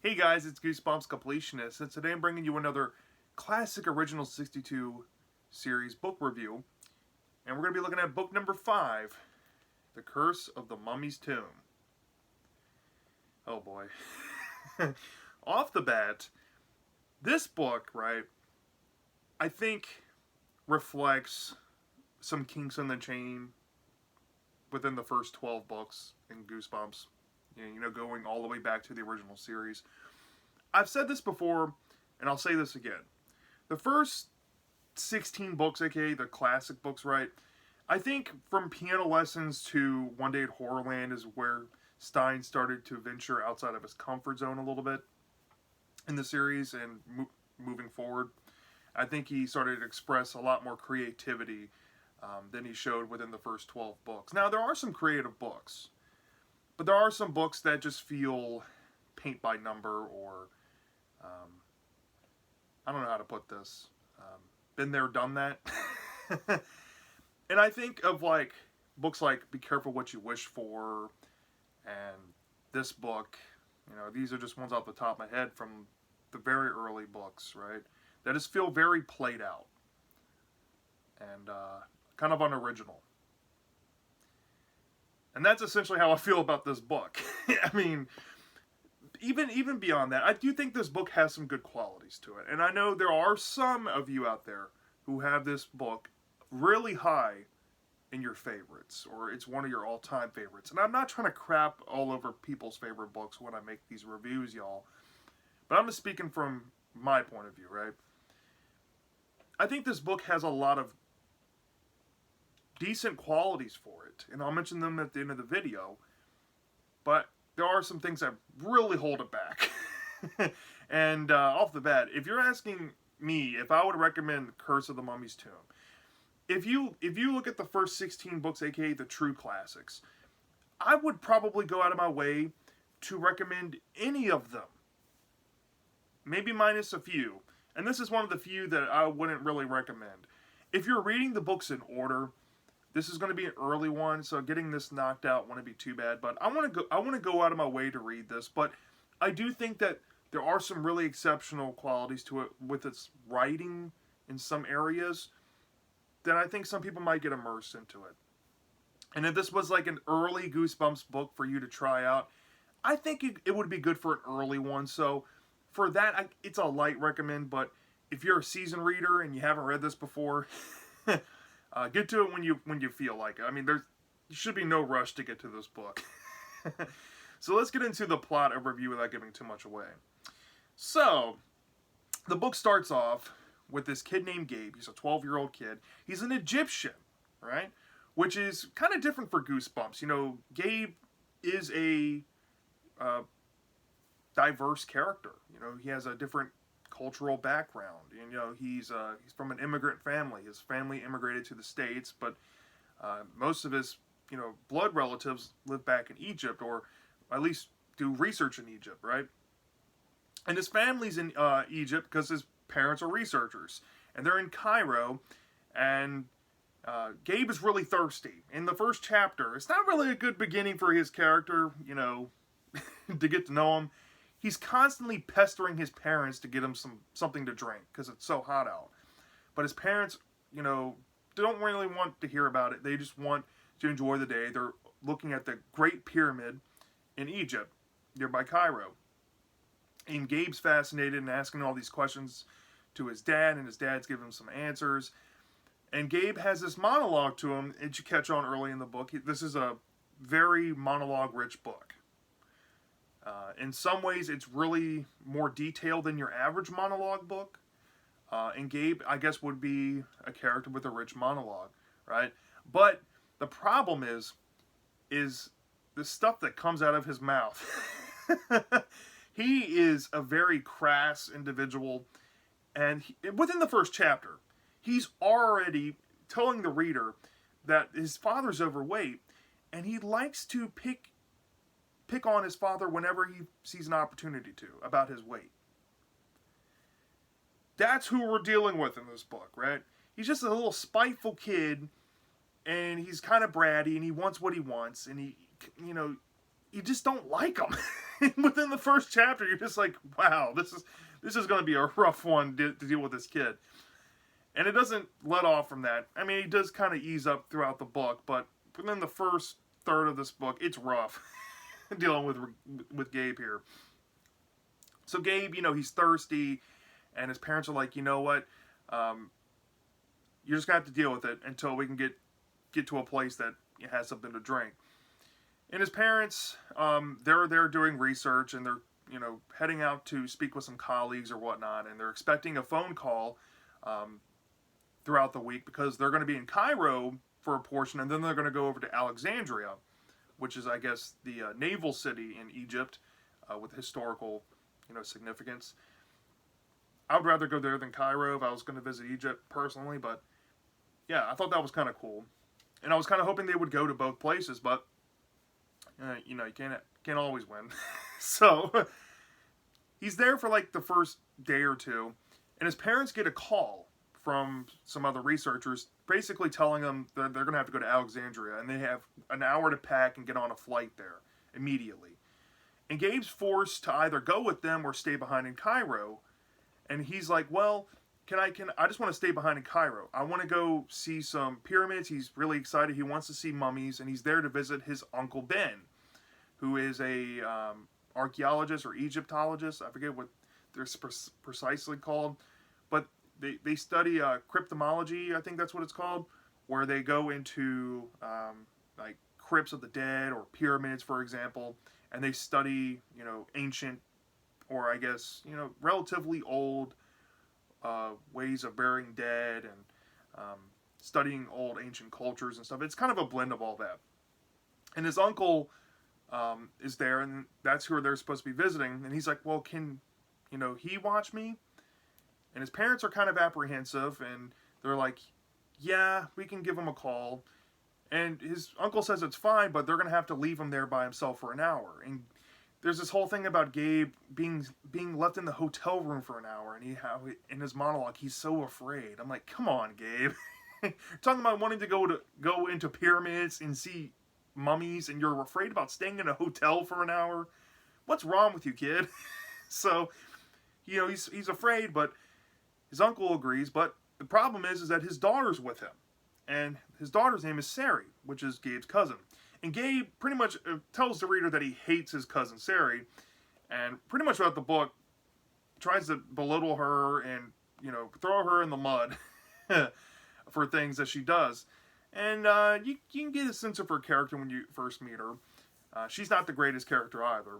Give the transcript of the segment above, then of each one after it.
Hey guys, it's Goosebumps Completionist, and today I'm bringing you another classic original 62 series book review. And we're going to be looking at book number 5, The Curse of the Mummy's Tomb. Oh boy. Off the bat, this book, right, I think reflects some kinks in the chain within the first 12 books in Goosebumps. You know, going all the way back to the original series. I've said this before, and I'll say this again. The first 16 books, aka the classic books, right? I think from Piano Lessons to One Day at Horrorland is where Stein started to venture outside of his comfort zone a little bit in the series and moving forward. I think he started to express a lot more creativity than he showed within the first 12 books. Now, there are some creative books. But there are some books that just feel paint by number or, I don't know how to put this, been there, done that. And I think of like books like Be Careful What You Wish For and this book, you know, these are just ones off the top of my head from the very early books, right? That just feel very played out and kind of unoriginal. And that's essentially how I feel about this book. I mean, even beyond that, I do think this book has some good qualities to it. And I know there are some of you out there who have this book really high in your favorites, or it's one of your all-time favorites. And I'm not trying to crap all over people's favorite books when I make these reviews, y'all. But I'm just speaking from my point of view, right? I think this book has a lot of decent qualities for it, and I'll mention them at the end of the video, but there are some things that really hold it back. And off the bat, if you're asking me if I would recommend Curse of the Mummy's Tomb, if you look at the first 16 books, aka the true classics, I would probably go out of my way to recommend any of them, maybe minus a few, and this is one of the few that I wouldn't really recommend. If you're reading the books in order, this is going to be an early one, so getting this knocked out wouldn't be too bad. But I want to go out of my way to read this. But I do think that there are some really exceptional qualities to it with its writing in some areas that I think some people might get immersed into it. And if this was like an early Goosebumps book for you to try out, I think it would be good for an early one. So for that, it's a light recommend. But if you're a seasoned reader and you haven't read this before, get to it when you feel like it. I mean, there should be no rush to get to this book. So let's get into the plot overview without giving too much away. So, the book starts off with this kid named Gabe. He's a 12-year-old kid. He's an Egyptian, right? Which is kind of different for Goosebumps. You know, Gabe is a diverse character. You know, he has a different cultural background. And, you know, he's from an immigrant family. His family immigrated to the States, but most of his, you know, blood relatives live back in Egypt, or at least do research in Egypt, right? And his family's in Egypt because his parents are researchers, and they're in Cairo, and Gabe is really thirsty. In the first chapter, it's not really a good beginning for his character, you know, to get to know him. He's constantly pestering his parents to get him something to drink because it's so hot out. But his parents, you know, don't really want to hear about it. They just want to enjoy the day. They're looking at the Great Pyramid in Egypt, nearby Cairo. And Gabe's fascinated and asking all these questions to his dad, and his dad's giving him some answers. And Gabe has this monologue to him that you catch on early in the book. This is a very monologue-rich book. In some ways, it's really more detailed than your average monologue book. And Gabe, I guess, would be a character with a rich monologue, right? But the problem is the stuff that comes out of his mouth. He is a very crass individual. And within the first chapter, he's already telling the reader that his father's overweight, and he likes to pick on his father whenever he sees an opportunity to about his weight. That's who we're dealing with in this book, right? He's just a little spiteful kid, and he's kind of bratty, and he wants what he wants, and he, you know, you just don't like him. Within the first chapter, you're just like, wow, this is going to be a rough one to deal with this kid. And it doesn't let off from that. I mean, he does kind of ease up throughout the book, but within the first third of this book, it's rough dealing with Gabe here. So Gabe, he's thirsty, and his parents are like, you know what, you're just gonna have to deal with it until we can get to a place that has something to drink. And his parents, they're doing research, and they're heading out to speak with some colleagues or whatnot, and they're expecting a phone call throughout the week because they're going to be in Cairo for a portion, and then they're going to go over to Alexandria, which is, I guess, the naval city in Egypt with historical, significance. I would rather go there than Cairo if I was going to visit Egypt personally, but yeah, I thought that was kind of cool, and I was kind of hoping they would go to both places, but you can't always win. So he's there for like the first day or two, and his parents get a call from some other researchers basically telling them that they're going to have to go to Alexandria, and they have an hour to pack and get on a flight there immediately. And Gabe's forced to either go with them or stay behind in Cairo. And he's like, well, I just want to stay behind in Cairo. I want to go see some pyramids. He's really excited. He wants to see mummies, and he's there to visit his Uncle Ben, who is a archaeologist or Egyptologist. I forget what they're precisely called. But they study cryptomology, I think that's what it's called, where they go into like crypts of the dead or pyramids, for example, and they study, ancient, or I guess, relatively old ways of burying dead, and studying old ancient cultures and stuff. It's kind of a blend of all that. And his uncle is there, and that's who they're supposed to be visiting. And he's like, well, can, he watch me? And his parents are kind of apprehensive, and they're like, yeah, we can give him a call. And his uncle says it's fine, but they're going to have to leave him there by himself for an hour. And there's this whole thing about Gabe being left in the hotel room for an hour, and in his monologue, he's so afraid. I'm like, come on, Gabe. You're talking about wanting to go into pyramids and see mummies, and you're afraid about staying in a hotel for an hour? What's wrong with you, kid? So, he's afraid, but his uncle agrees. But the problem is that his daughter's with him, and his daughter's name is Sari, which is Gabe's cousin. And Gabe pretty much tells the reader that he hates his cousin Sari, and pretty much throughout the book tries to belittle her and throw her in the mud for things that she does. And you can get a sense of her character when you first meet her. She's not the greatest character either.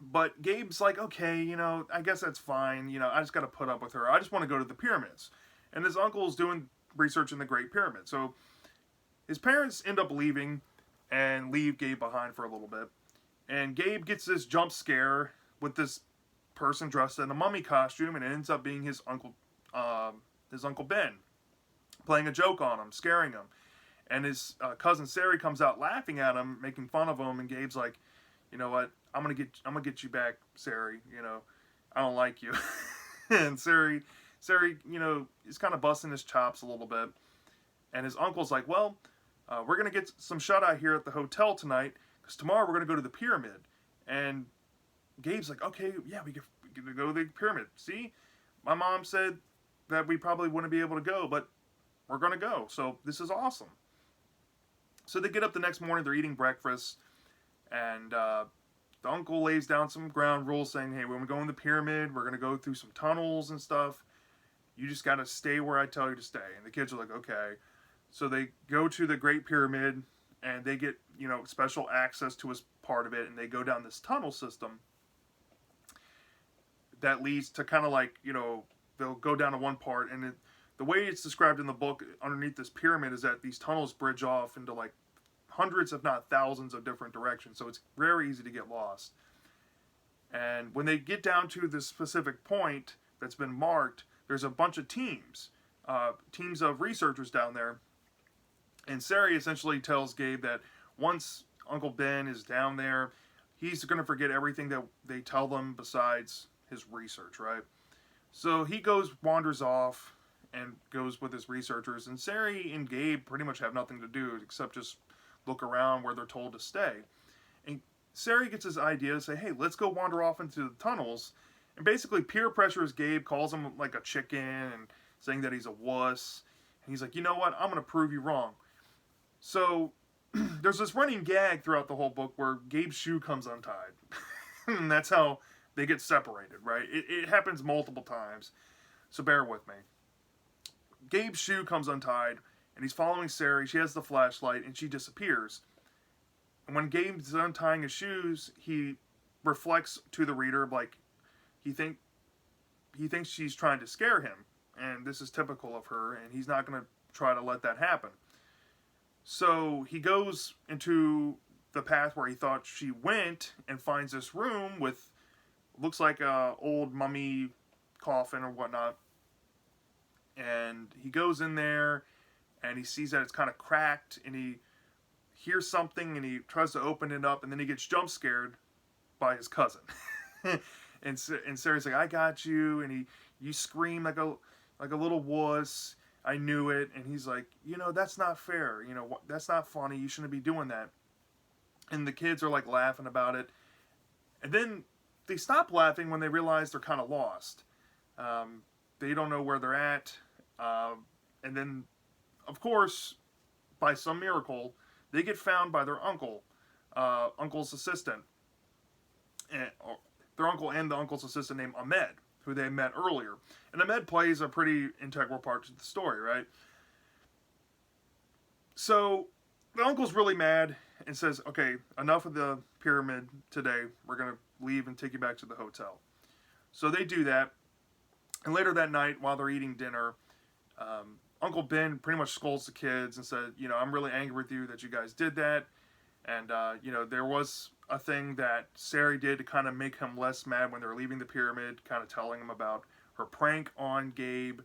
But Gabe's like, okay, I guess that's fine. I just got to put up with her. I just want to go to the pyramids. And his uncle's doing research in the Great Pyramid. So his parents end up leaving and leave Gabe behind for a little bit. And Gabe gets this jump scare with this person dressed in a mummy costume, and it ends up being his Uncle Ben, playing a joke on him, scaring him. And his cousin Sari comes out laughing at him, making fun of him, and Gabe's like, you know what? I'm gonna get you back, Sari. I don't like you. And Sari, is kind of busting his chops a little bit. And his uncle's like, well, we're gonna get some shut eye here at the hotel tonight, because tomorrow we're gonna go to the pyramid. And Gabe's like, okay, yeah, we can go to the pyramid. See, my mom said that we probably wouldn't be able to go, but we're gonna go. So this is awesome. So they get up the next morning. They're eating breakfast. And the uncle lays down some ground rules saying, hey, when we go in the pyramid, we're going to go through some tunnels and stuff. You just got to stay where I tell you to stay. And the kids are like, okay. So they go to the Great Pyramid, and they get, special access to a part of it. And they go down this tunnel system that leads to kind of like, they'll go down to one part. And the way it's described in the book underneath this pyramid is that these tunnels bridge off into like hundreds, if not thousands, of different directions. So it's very easy to get lost. And when they get down to this specific point that's been marked, there's a bunch of teams of researchers down there. And Sari essentially tells Gabe that once Uncle Ben is down there, he's going to forget everything that they tell them besides his research, right? So he wanders off and goes with his researchers. And Sari and Gabe pretty much have nothing to do except just look around where they're told to stay. And Sari gets his idea to say, hey, let's go wander off into the tunnels. And basically peer pressures Gabe, calls him like a chicken and saying that he's a wuss. And he's like, you know what? I'm going to prove you wrong. So there's this running gag throughout the whole book where Gabe's shoe comes untied. And that's how they get separated, right? It happens multiple times. So bear with me. Gabe's shoe comes untied, and he's following Sari. She has the flashlight, and she disappears. And when Gabe's untying his shoes, he reflects to the reader like he thinks she's trying to scare him, and this is typical of her, and he's not going to try to let that happen. So he goes into the path where he thought she went and finds this room with looks like a old mummy coffin or whatnot. And he goes in there and he sees that it's kind of cracked, and he hears something and he tries to open it up, and then he gets jump scared by his cousin. and Sari's like, I got you, and you scream like a little wuss. I knew it. And he's like, that's not fair. That's not funny. You shouldn't be doing that. And the kids are like laughing about it. And then they stop laughing when they realize they're kind of lost. They don't know where they're at. And then, of course, by some miracle, they get found by their uncle's assistant. Their uncle and the uncle's assistant named Ahmed, who they met earlier. And Ahmed plays a pretty integral part to the story, right? So the uncle's really mad and says, okay, enough of the pyramid today. We're going to leave and take you back to the hotel. So they do that. And later that night, while they're eating dinner, Uncle Ben pretty much scolds the kids and said, I'm really angry with you that you guys did that. And, there was a thing that Sari did to kind of make him less mad when they were leaving the pyramid, kind of telling him about her prank on Gabe.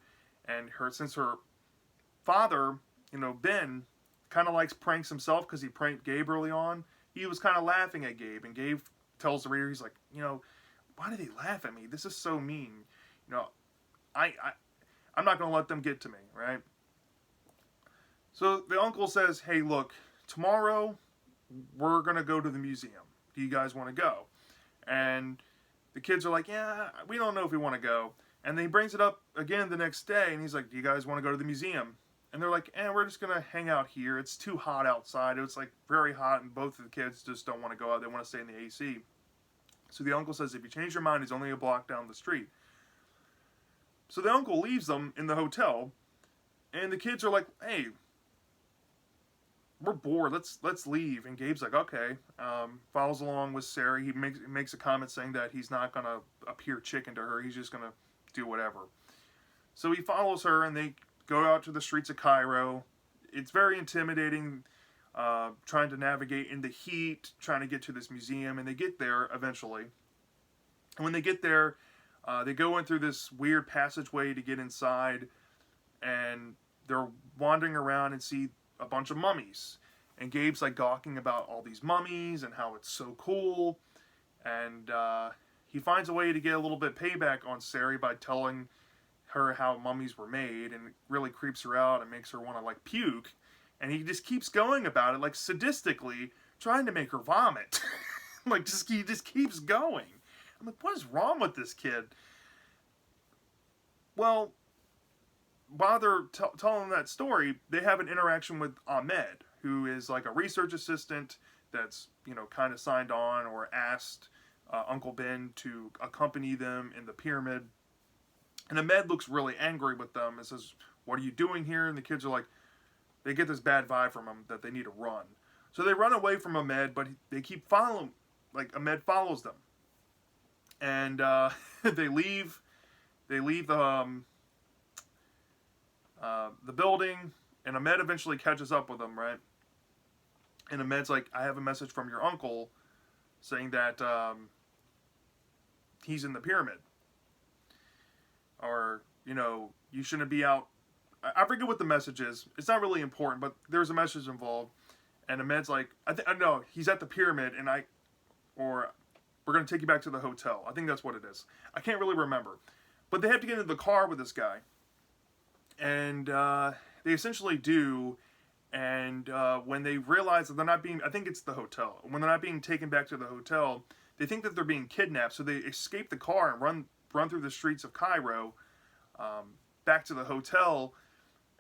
And since her father, Ben, kind of likes pranks himself because he pranked Gabe early on, he was kind of laughing at Gabe. And Gabe tells the reader, he's like, why do they laugh at me? This is so mean. I'm not going to let them get to me, right? So the uncle says, hey, look, tomorrow we're going to go to the museum. Do you guys want to go? And the kids are like, yeah, we don't know if we want to go. And then he brings it up again the next day, and he's like, do you guys want to go to the museum? And they're like, we're just going to hang out here. It's too hot outside. It was like very hot, and both of the kids just don't want to go out. They want to stay in the AC. So the uncle says, if you change your mind, he's only a block down the street. So the uncle leaves them in the hotel, and the kids are like, hey, we're bored. Let's leave. And Gabe's like, okay. Follows along with Sari. He makes a comment saying that he's not going to appear chicken to her. He's just going to do whatever. So he follows her, and they go out to the streets of Cairo. It's very intimidating, trying to navigate in the heat, trying to get to this museum, and they get there eventually. And when they get there, they go in through this weird passageway to get inside, and they're wandering around and see a bunch of mummies. And Gabe's like gawking about all these mummies and how it's so cool. And he finds a way to get a little bit payback on Sari by telling her how mummies were made, and it really creeps her out and makes her want to like puke. And he just keeps going about it, like sadistically trying to make her vomit. He just keeps going. I'm like, what is wrong with this kid? Well, while they're telling that story, they have an interaction with Ahmed, who is like a research assistant that's, kind of signed on or asked Uncle Ben to accompany them in the pyramid. And Ahmed looks really angry with them and says, what are you doing here? And the kids are like, they get this bad vibe from him that they need to run. So they run away from Ahmed, but they keep following, like Ahmed follows them. And they leave the building, and Ahmed eventually catches up with them, right? And Ahmed's like, I have a message from your uncle saying that he's in the pyramid. Or, you shouldn't be out. I forget what the message is. It's not really important, but there's a message involved. And Ahmed's like, I know, he's at the pyramid, or we're going to take you back to the hotel. I think that's what it is. I can't really remember. But they have to get into the car with this guy. And they essentially do. And when they realize that they're not being, I think it's the hotel, when they're not being taken back to the hotel, they think that they're being kidnapped, so they escape the car and run through the streets of Cairo, back to the hotel,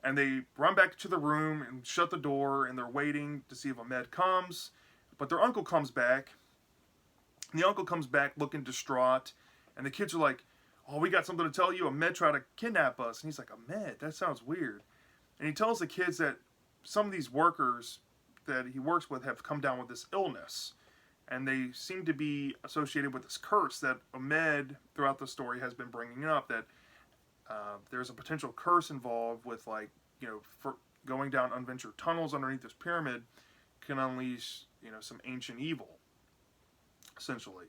and they run back to the room and shut the door, and they're waiting to see if Ahmed comes, but their uncle comes back, and the uncle comes back looking distraught, and the kids are like, "Oh, we got something to tell you. Ahmed tried to kidnap us." And he's like, "Ahmed? That sounds weird." And he tells the kids that some of these workers that he works with have come down with this illness, and they seem to be associated with this curse that Ahmed, throughout the story, has been bringing up, that there's a potential curse involved with, like, for going down unventured tunnels underneath this pyramid can unleash, some ancient evil, essentially.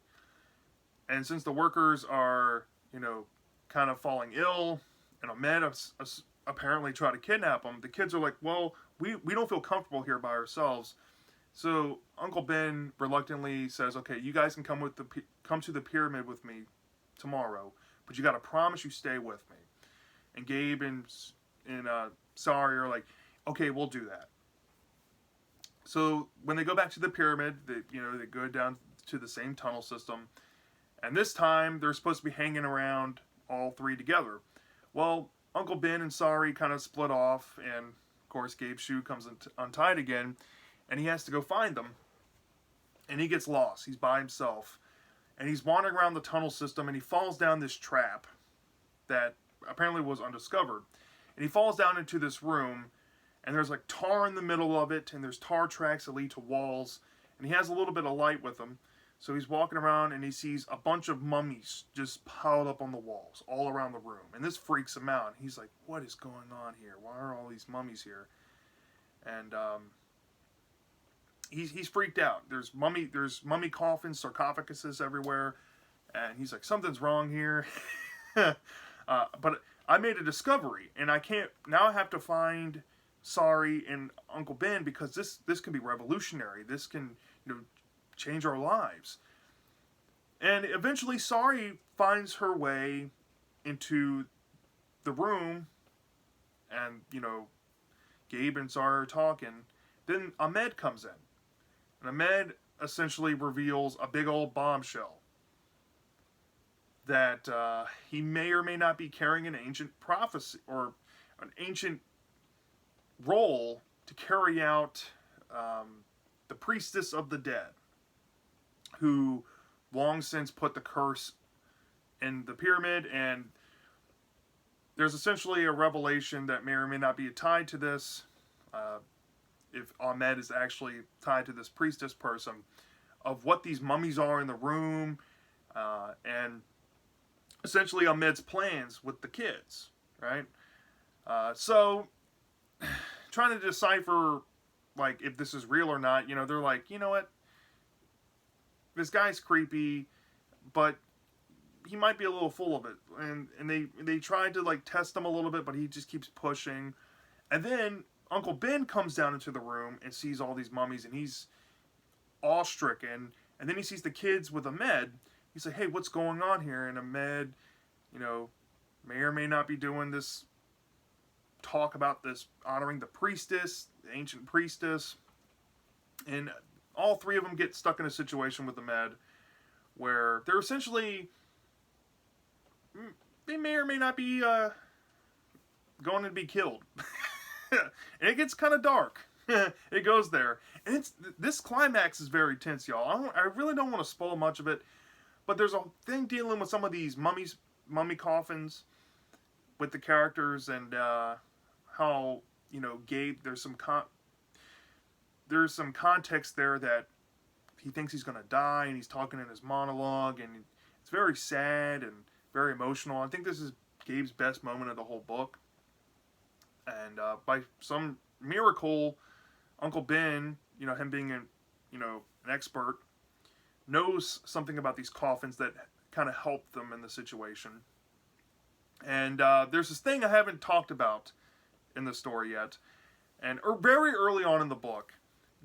And since the workers are, kind of falling ill, and Ahmed apparently try to kidnap them, the kids are like, "Well, we don't feel comfortable here by ourselves." So Uncle Ben reluctantly says, "Okay, you guys can come to the pyramid with me tomorrow, but you got to promise you stay with me." And Gabe and Sari are like, "Okay, we'll do that." So when they go back to the pyramid, they go down to the same tunnel system, and this time they're supposed to be hanging around all three together. Well, Uncle Ben and Sari kind of split off, and of course Gabe's shoe comes untied again, and he has to go find them. And he gets lost. He's by himself, and he's wandering around the tunnel system, and he falls down this trap that apparently was undiscovered. And he falls down into this room, and there's like tar in the middle of it, and there's tar tracks that lead to walls, and he has a little bit of light with him. So he's walking around, and he sees a bunch of mummies just piled up on the walls all around the room. And this freaks him out. He's like, "What is going on here? Why are all these mummies here?" And he's freaked out. There's mummy coffins, sarcophaguses everywhere. And he's like, "Something's wrong here." But I made a discovery, and I have to find Sari and Uncle Ben, because this can be revolutionary. This can, change our lives. And eventually Sari finds her way into the room, and, Gabe and Sari are talking. Then Ahmed comes in. And Ahmed essentially reveals a big old bombshell that he may or may not be carrying an ancient prophecy, or an ancient role to carry out the priestess of the dead, who long since put the curse in the pyramid. And there's essentially a revelation that may or may not be tied to this, if Ahmed is actually tied to this priestess person, of what these mummies are in the room, and essentially Ahmed's plans with the kids, right? So trying to decipher, like, if this is real or not. They're like, "You know what? This guy's creepy, but he might be a little full of it." And they tried to, like, test him a little bit, but he just keeps pushing. And then Uncle Ben comes down into the room and sees all these mummies, and he's awe-stricken. And then he sees the kids with Ahmed. He's like, "Hey, what's going on here?" And Ahmed, may or may not be doing this talk about this, honoring the priestess, the ancient priestess. And all three of them get stuck in a situation with Ahmed where they're essentially, they may or may not be going to be killed. And it gets kind of dark. It goes there. And this climax is very tense, y'all. I really don't want to spoil much of it, but there's a thing dealing with some of these mummy coffins with the characters, and how, Gabe, there's some context there that he thinks he's going to die, and he's talking in his monologue, and it's very sad and very emotional. I think this is Gabe's best moment of the whole book. And by some miracle, Uncle Ben, him being an expert, knows something about these coffins that kind of help them in the situation. And there's this thing I haven't talked about in the story yet. And very early on in the book,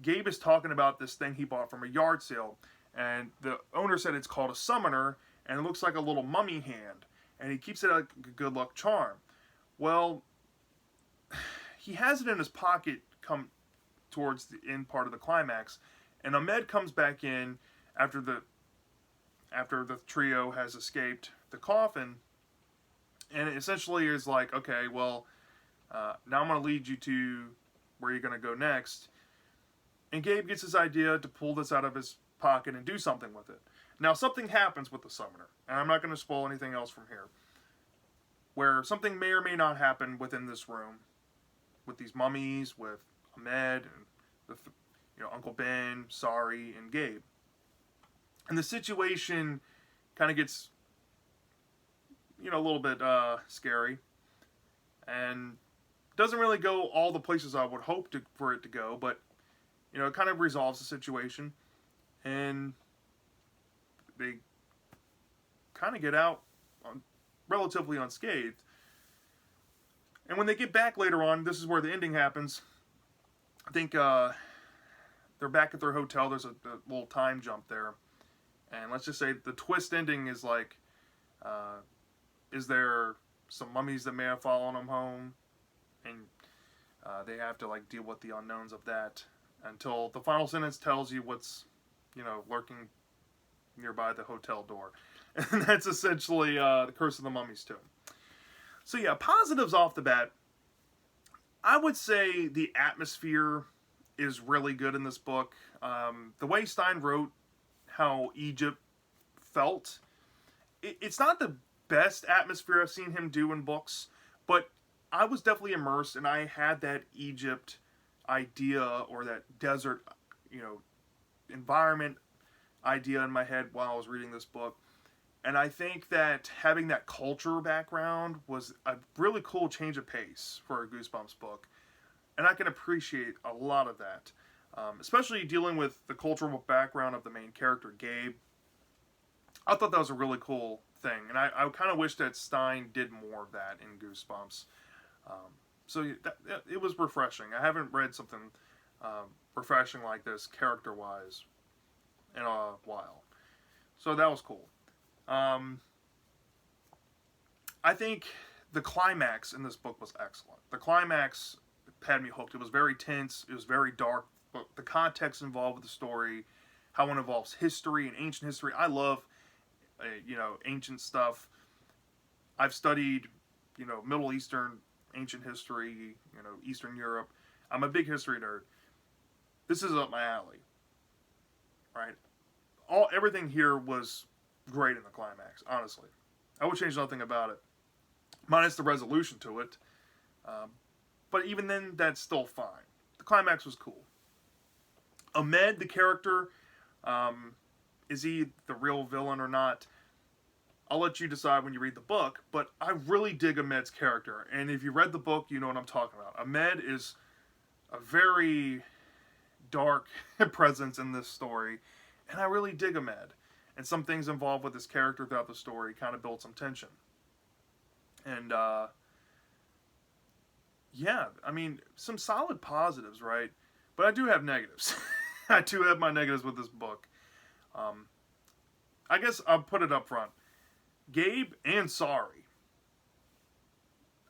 Gabe is talking about this thing he bought from a yard sale. And the owner said it's called a summoner, and it looks like a little mummy hand. And he keeps it like a good luck charm. Well, he has it in his pocket towards the end part of the climax, and Ahmed comes back in after the trio has escaped the coffin, and it essentially is like, okay, well, now I'm going to lead you to where you're going to go next. And Gabe gets his idea to pull this out of his pocket and do something with it. Now, something happens with the summoner, and I'm not going to spoil anything else from here, where something may or may not happen within this room, with these mummies, with Ahmed, and with, Uncle Ben, Sari, and Gabe. And the situation kind of gets, a little bit scary, and doesn't really go all the places I would hope for it to go, but, it kind of resolves the situation, and they kind of get out relatively unscathed. And when they get back later on, this is where the ending happens. I think they're back at their hotel. There's a little time jump there. And let's just say the twist ending is like, is there some mummies that may have followed them home? And they have to like deal with the unknowns of that until the final sentence tells you what's, lurking nearby the hotel door. And that's essentially the Curse of the Mummies too. So yeah, positives off the bat. I would say the atmosphere is really good in this book. The way Stein wrote how Egypt felt, it's not the best atmosphere I've seen him do in books, but I was definitely immersed, and I had that Egypt idea or that desert, environment idea in my head while I was reading this book. And I think that having that culture background was a really cool change of pace for a Goosebumps book. And I can appreciate a lot of that. Especially dealing with the cultural background of the main character, Gabe. I thought that was a really cool thing. And I kind of wish that Stein did more of that in Goosebumps. So it was refreshing. I haven't read something refreshing like this, character-wise, in a while. So that was cool. I think the climax in this book was excellent. The climax had me hooked. It was very tense. It was very dark. But the context involved with the story, how it involves history and ancient history. I love, ancient stuff. I've studied, Middle Eastern ancient history, Eastern Europe. I'm a big history nerd. This is up my alley, right? Everything here was great in the climax, honestly. I would change nothing about it, minus the resolution to it. But even then, that's still fine. The climax was cool. Ahmed, the character, is he the real villain or not? I'll let you decide when you read the book, but I really dig Ahmed's character. And if you read the book, you know what I'm talking about. Ahmed is a very dark presence in this story, and I really dig Ahmed. And some things involved with his character throughout the story kind of build some tension. And, yeah, I mean, some solid positives, right? But I do have negatives. I do have my negatives with this book. I guess I'll put it up front. Gabe and Sari,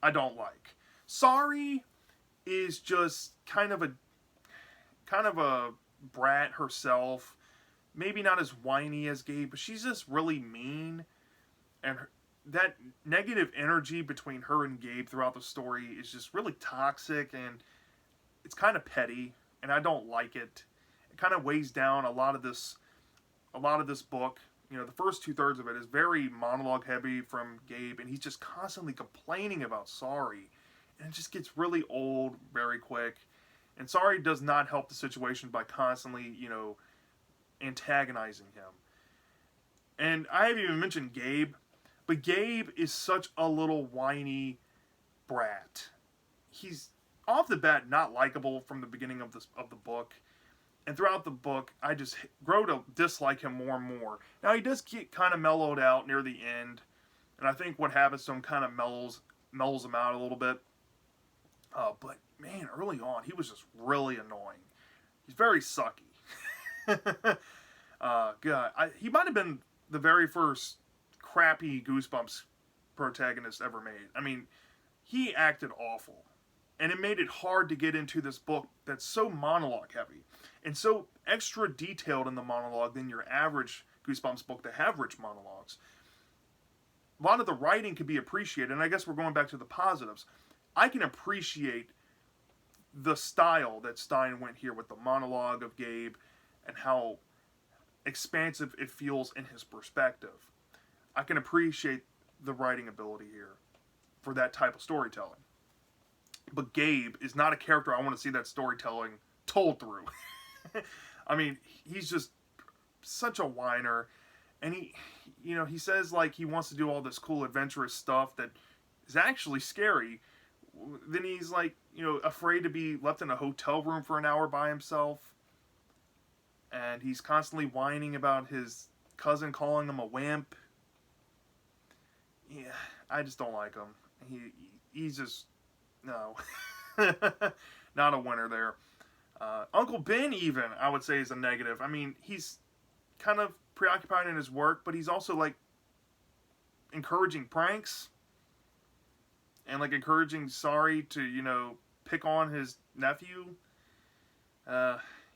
I don't like. Sari is just kind of a brat herself. Maybe not as whiny as Gabe, but she's just really mean. And that negative energy between her and Gabe throughout the story is just really toxic, and it's kind of petty, and I don't like it. It kind of weighs down a lot of this book. The first 2/3 of it is very monologue heavy from Gabe, and he's just constantly complaining about Sari, and it just gets really old very quick. And Sari does not help the situation by constantly, antagonizing him. And I haven't even mentioned Gabe, but Gabe is such a little whiny brat. He's off the bat not likable from the beginning of the book. And throughout the book, I just grow to dislike him more and more. Now, he does get kind of mellowed out near the end. And I think what happens to him kind of mellows him out a little bit. But, man, early on, he was just really annoying. He's very sucky. God, he might have been the very first crappy Goosebumps protagonist ever made. I mean, he acted awful. And it made it hard to get into this book that's so monologue heavy and so extra detailed in the monologue than your average Goosebumps book that have rich monologues. A lot of the writing could be appreciated, and I guess we're going back to the positives. I can appreciate the style that Stein went here with the monologue of Gabe and how expansive it feels in his perspective. I can appreciate the writing ability here for that type of storytelling. But Gabe is not a character I want to see that storytelling told through. I mean, he's just such a whiner, and he says like he wants to do all this cool adventurous stuff that is actually scary. Then he's like, afraid to be left in a hotel room for an hour by himself, and he's constantly whining about his cousin calling him a wimp. Yeah, I just don't like him. He's just no, not a winner there. Uncle Ben, even, I would say, is a negative. I mean, he's kind of preoccupied in his work, but he's also like encouraging pranks and like encouraging Sorry to pick on his nephew.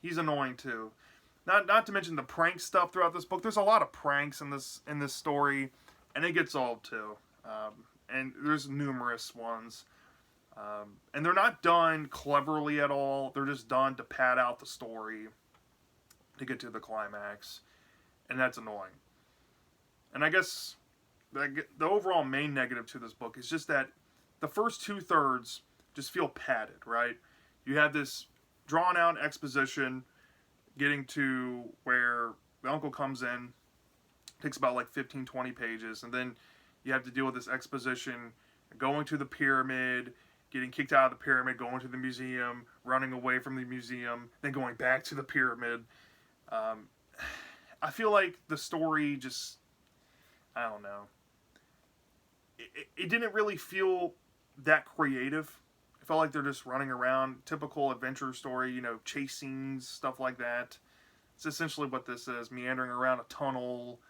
He's annoying too. Not to mention the prank stuff throughout this book. There's a lot of pranks in this story, and it gets old too. And there's numerous ones. And they're not done cleverly at all. They're just done to pad out the story to get to the climax. And that's annoying. And I guess the overall main negative to this book is just that the first 2/3 just feel padded, right? You have this drawn out exposition getting to where the uncle comes in. It takes about like 15-20 pages. And then you have to deal with this exposition going to the pyramid, getting kicked out of the pyramid, going to the museum, running away from the museum, then going back to the pyramid. I feel like the story just, I don't know. It didn't really feel that creative. It felt like they're just running around, typical adventure story, chase scenes, stuff like that. It's essentially what this is, meandering around a tunnel.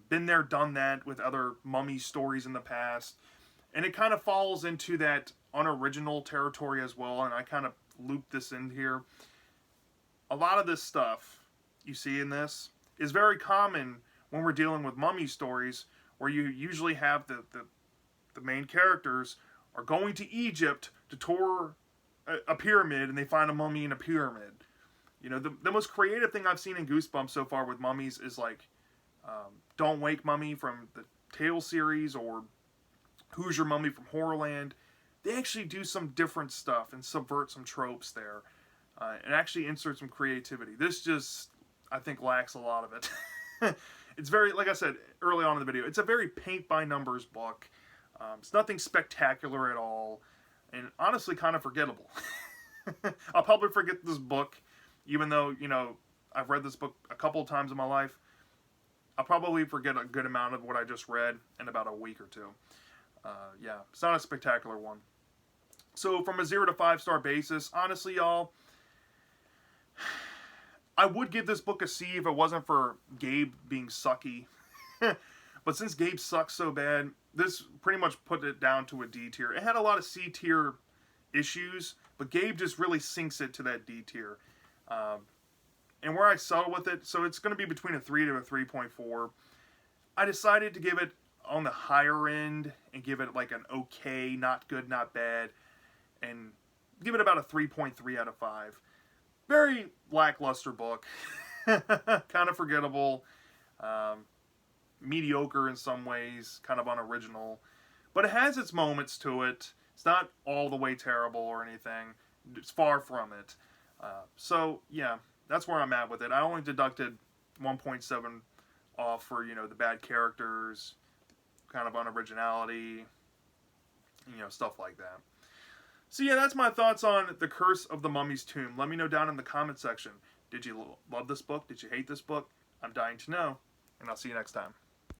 Been there, done that with other mummy stories in the past. And it kind of falls into that unoriginal territory as well, and I kind of looped this in here. A lot of this stuff you see in this is very common when we're dealing with mummy stories, where you usually have the main characters are going to Egypt to tour a pyramid, and they find a mummy in a pyramid. The most creative thing I've seen in Goosebumps so far with mummies is like Don't Wake Mummy from the Tale series, or Who's Your Mummy from Horrorland. They actually do some different stuff and subvert some tropes there, and actually insert some creativity. This just, I think, lacks a lot of it. It's very, like I said early on in the video, it's a very paint-by-numbers book. It's nothing spectacular at all, and honestly kind of forgettable. I'll probably forget this book, even though, I've read this book a couple of times in my life. I'll probably forget a good amount of what I just read in about a week or two. Yeah, it's not a spectacular one. So from a 0 to 5 star basis, honestly, y'all, I would give this book a C if it wasn't for Gabe being sucky. But since Gabe sucks so bad, this pretty much put it down to a D tier. It had a lot of C tier issues, but Gabe just really sinks it to that D tier. And where I settle with it, so it's going to be between a 3 to a 3.4. I decided to give it on the higher end and give it like an okay, not good, not bad, and give it about a 3.3 out of 5. Very lackluster book. Kind of forgettable. Mediocre in some ways. Kind of unoriginal. But it has its moments to it. It's not all the way terrible or anything. It's far from it. So, yeah, that's where I'm at with it. I only deducted 1.7 off for, the bad characters, kind of unoriginality, stuff like that. So yeah, that's my thoughts on The Curse of the Mummy's Tomb. Let me know down in the comment section. Did you love this book? Did you hate this book? I'm dying to know. And I'll see you next time.